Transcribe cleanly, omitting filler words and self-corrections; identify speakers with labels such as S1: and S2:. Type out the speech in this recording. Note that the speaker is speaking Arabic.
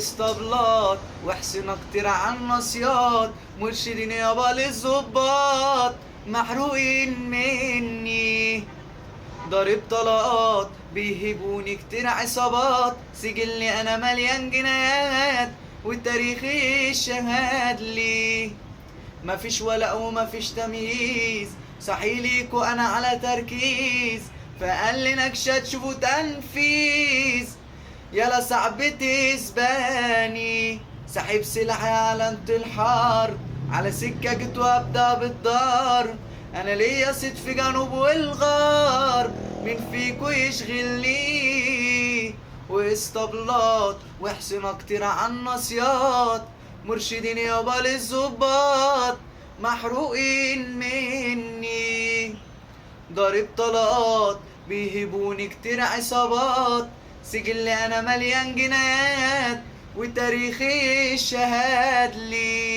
S1: واسطبلات وحسنا كتير عالنصيات، مرشدين يابا للظباط محروقين مني. ضارب طلقات بيهبوني كتير عصابات، سجلي انا مليان جنايات وتاريخي الشهاد لي. مفيش ولا ومفيش تمييز، صحيليكوا انا على تركيز، فقال لي نكشة تشوفوا تنفيذ. يلا صعب تسباني، سحب سلاحي على انت الحرب، على سكة جيت وابدا بالضرب. انا ليا صيت في جنوب والغرب، مين فيكو يشغلني؟ واسطبلات وحسنا كتير عالنصيات، مرشدين يابا للظباط محروقين مني. ضارب طلقات بيهبوني كتير عصابات، سجلي انا مليان جنايات وتاريخي الشهاد لي.